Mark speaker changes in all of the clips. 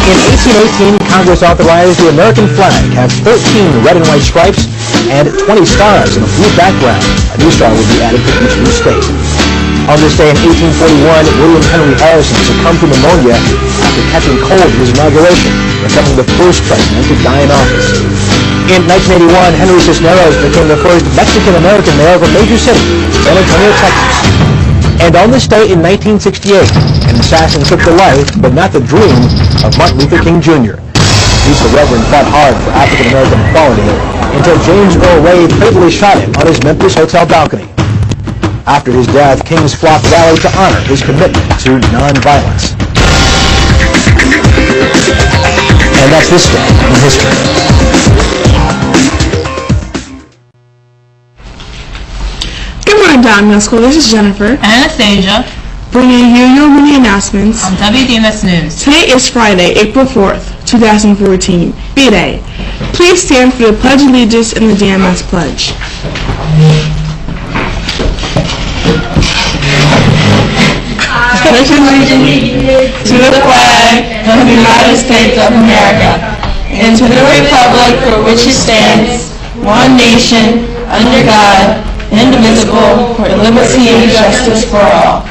Speaker 1: In 1818, Congress authorized the American flag have 13 red and white stripes and 20 stars in a blue background. A new star will be added for each new state. On this day in 1841, William Henry Harrison succumbed to pneumonia after catching cold at his inauguration, becoming the first president to die in office. In 1981, Henry Cisneros became the first Mexican-American mayor of a major city, San Antonio, Texas. And on this day in 1968, an assassin took the life, but not the dream, of Martin Luther King Jr. He's the Reverend fought hard for African-American equality until James Earl Ray fatally shot him on his Memphis hotel balcony. After his death, King's flock rallied to honor his commitment to nonviolence. And that's this day in history.
Speaker 2: Good morning, Dundalk Middle School. This is Jennifer.
Speaker 3: Anastasia.
Speaker 2: Bringing you your mini announcements
Speaker 3: On WDMS News.
Speaker 2: Today is Friday, April 4th, 2014, B-Day. Please stand for the Pledge of Allegiance and the DMS Pledge.
Speaker 3: I pledge allegiance to the flag of the United States of America and to the republic for which it stands, one nation, under God, indivisible, with liberty and justice for all.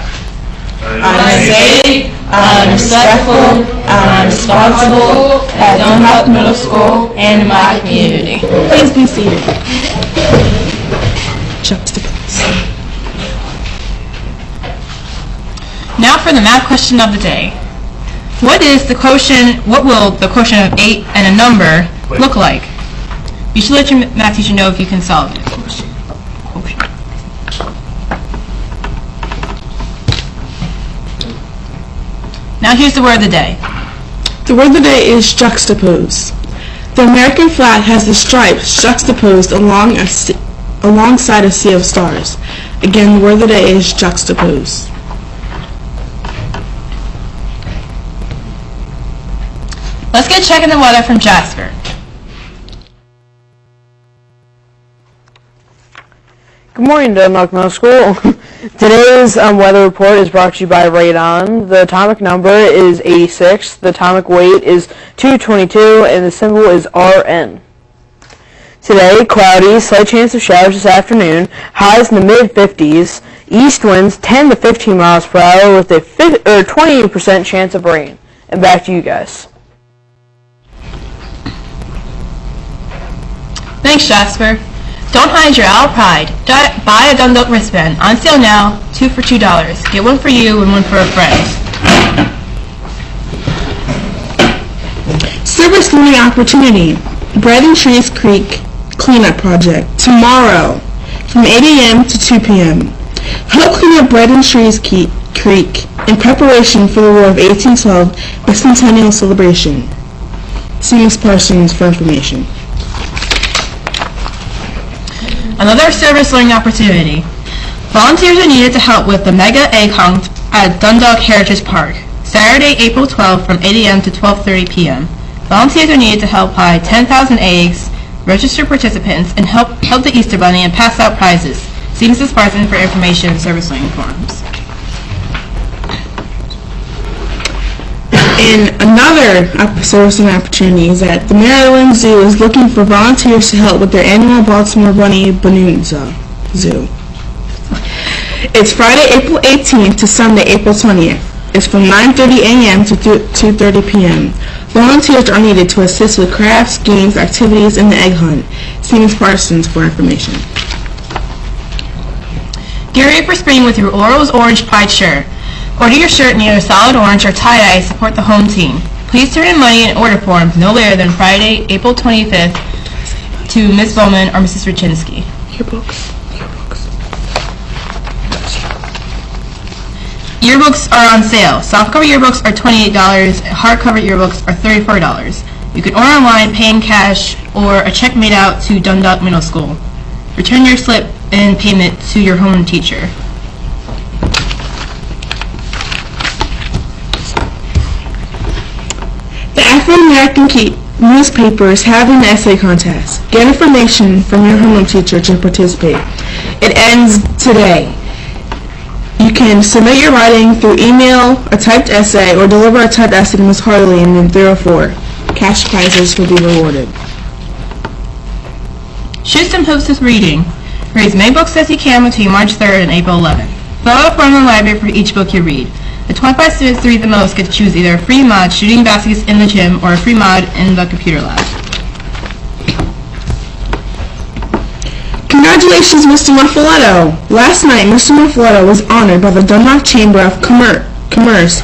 Speaker 3: I am safe, I am respectful, I am responsible at Dundalk Middle School and in my community.
Speaker 2: Please be seated. Juxtapose.
Speaker 3: Now for the math question of the day. What will the quotient of 8 and a number look like? You should let your math teacher know if you can solve it. Quotient. Now here's the word of the day.
Speaker 2: The word of the day is juxtapose. The American flag has the stripes juxtaposed alongside a sea of stars. Again, the word of the day is juxtapose.
Speaker 3: Let's get checking the weather from Jasper.
Speaker 4: Good morning, Dundalk Middle School. Today's weather report is brought to you by Radon. The atomic number is 86, the atomic weight is 222, and the symbol is Rn. Today, cloudy, slight chance of showers this afternoon, highs in the mid-50s, east winds 10 to 15 miles per hour with a 20% chance of rain. And back to you guys.
Speaker 3: Thanks, Jasper. Don't hide your owl pride. Buy a Dundalk wristband. On sale now, 2 for $2. Get one for you and one for a friend.
Speaker 2: Service learning opportunity. Bread and Trees Creek Cleanup Project. Tomorrow, from 8 a.m. to 2 p.m. Help clean up Bread and Trees Creek in preparation for the War of 1812 bicentennial celebration. See Ms. Parsons for information.
Speaker 3: Another service learning opportunity. Volunteers are needed to help with the Mega Egg Hunt at Dundalk Heritage Park, Saturday, April 12th from 8 a.m. to 12:30 p.m. Volunteers are needed to help hide 10,000 eggs, register participants, and help the Easter Bunny and pass out prizes. See Mrs. Parsons for information and service learning forums.
Speaker 2: And another service and opportunity is that the Maryland Zoo is looking for volunteers to help with their annual Baltimore Bunny Balloon Zoo. It's Friday, April 18th to Sunday, April 20th. It's from 9:30 a.m. to 2:30 p.m. Volunteers are needed to assist with crafts, games, activities, and the egg hunt. See Ms. Parsons for information.
Speaker 3: Get ready for spring with your Orioles Orange Pride shirt. Order your shirt in either solid orange or tie-dye to support the home team. Please turn in money in order forms no later than Friday, April 25th to Ms. Bowman or Mrs. Rachinsky. Yearbooks are on sale. Softcover yearbooks are $28, hardcover yearbooks are $34. You can order online, pay in cash, or a check made out to Dundalk Middle School. Return your slip and payment to your home teacher.
Speaker 2: The Afro-American newspaper is having an essay contest. Get information from your homeroom teacher to participate. It ends today. You can submit your writing through email, a typed essay, or deliver a typed essay to Ms. Hartley in room 304. Cash prizes will be rewarded.
Speaker 3: Shoot some hoops with reading. Read as many books as you can between March 3rd and April 11th. Fill out a form in the library for each book you read. The 25 students to read the most get to choose either a free mod shooting baskets in the gym or a free mod in the computer lab.
Speaker 2: Congratulations, Mr. Muffaletto! Last night, Mr. Muffaletto was honored by the Dundalk Chamber of Commerce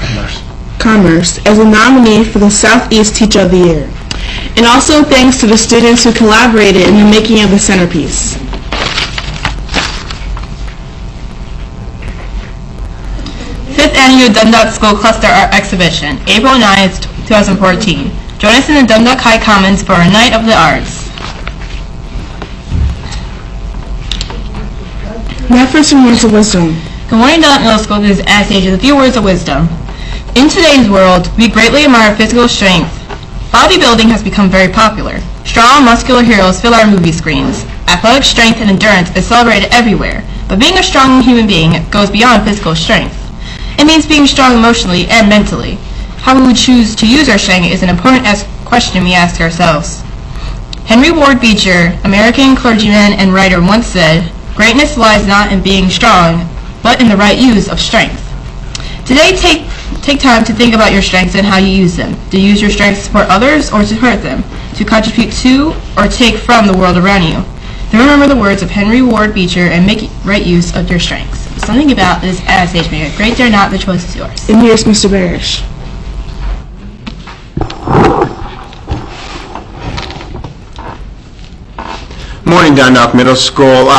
Speaker 2: as a nominee for the Southeast Teacher of the Year. And also thanks to the students who collaborated in the making of the centerpiece.
Speaker 3: Fifth Annual Dundalk School Cluster Art Exhibition, April 9th, 2014. Join us in the Dundalk High Commons for a Night of the Arts.
Speaker 2: Now for some words of wisdom.
Speaker 3: Good morning, Dundalk Middle School. This is Anastasia with a few words of wisdom. In today's world, we greatly admire physical strength. Bodybuilding has become very popular. Strong, muscular heroes fill our movie screens. Athletic strength and endurance is celebrated everywhere, but being a strong human being goes beyond physical strength. It means being strong emotionally and mentally. How we would choose to use our strength is an important question we ask ourselves. Henry Ward Beecher, American clergyman and writer, once said, "Greatness lies not in being strong, but in the right use of strength." Today, take time to think about your strengths and how you use them. Do you use your strengths to support others or to hurt them? To contribute to or take from the world around you? Then remember the words of Henry Ward Beecher and make right use of your strengths. Something about this Anastasia made it great there, not the choice is yours.
Speaker 2: And here's Mr. Barish.
Speaker 5: Morning, Dundalk Middle School.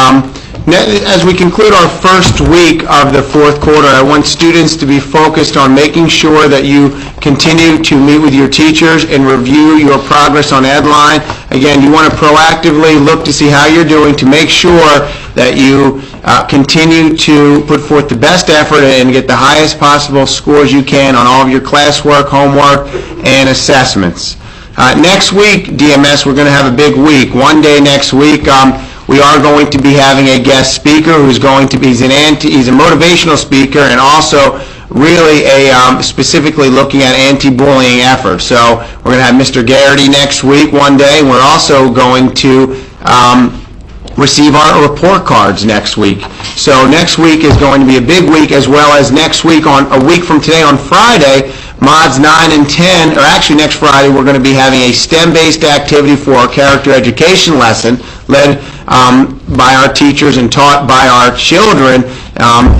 Speaker 5: As we conclude our first week of the fourth quarter, I want students to be focused on making sure that you continue to meet with your teachers and review your progress on Edline. Again, you want to proactively look to see how you're doing to make sure that you continue to put forth the best effort and get the highest possible scores you can on all of your classwork, homework, and assessments. Next week, DMS, we're going to have a big week. One day next week, we are going to be having a guest speaker who's going to be, he's a motivational speaker and also really specifically looking at anti-bullying efforts. So we're going to have Mr. Garrity next week one day, and we're also going to receive our report cards next week. So next week is going to be a big week, as well as next week, on a week from today on Friday, Mods 9 and 10, or actually next Friday, we're going to be having a STEM-based activity for our character education lesson led by our teachers and taught by our children,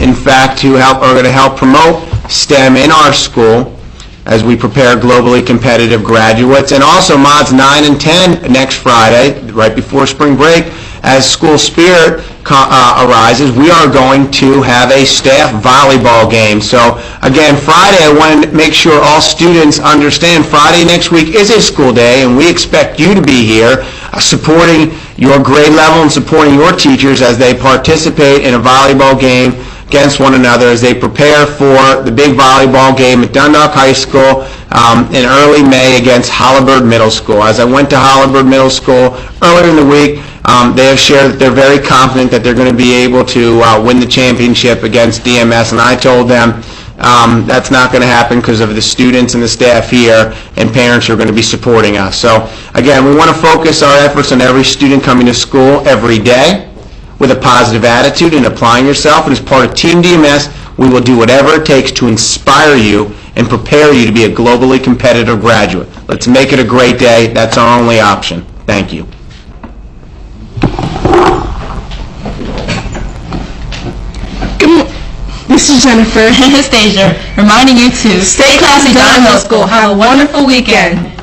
Speaker 5: in fact, who are going to help promote STEM in our school as we prepare globally competitive graduates. And also Mods 9 and 10 next Friday, right before spring break, as school spirit arises, we are going to have a staff volleyball game. So again, Friday, I want to make sure all students understand Friday next week is a school day, and we expect you to be here supporting your grade level and supporting your teachers as they participate in a volleyball game against one another as they prepare for the big volleyball game at Dundalk High School in early May against Holabird Middle School. As I went to Holabird Middle School earlier in the week, they have shared that they're very confident that they're going to be able to win the championship against DMS, and I told them that's not going to happen because of the students and the staff here, and parents are going to be supporting us. So again, we want to focus our efforts on every student coming to school every day with a positive attitude and applying yourself. And as part of Team DMS, we will do whatever it takes to inspire you and prepare you to be a globally competitive graduate. Let's make it a great day. That's our only option. Thank you.
Speaker 2: This is Jennifer
Speaker 3: and Anastasia reminding you to stay classy, Dundalk Middle School. Have a wonderful weekend.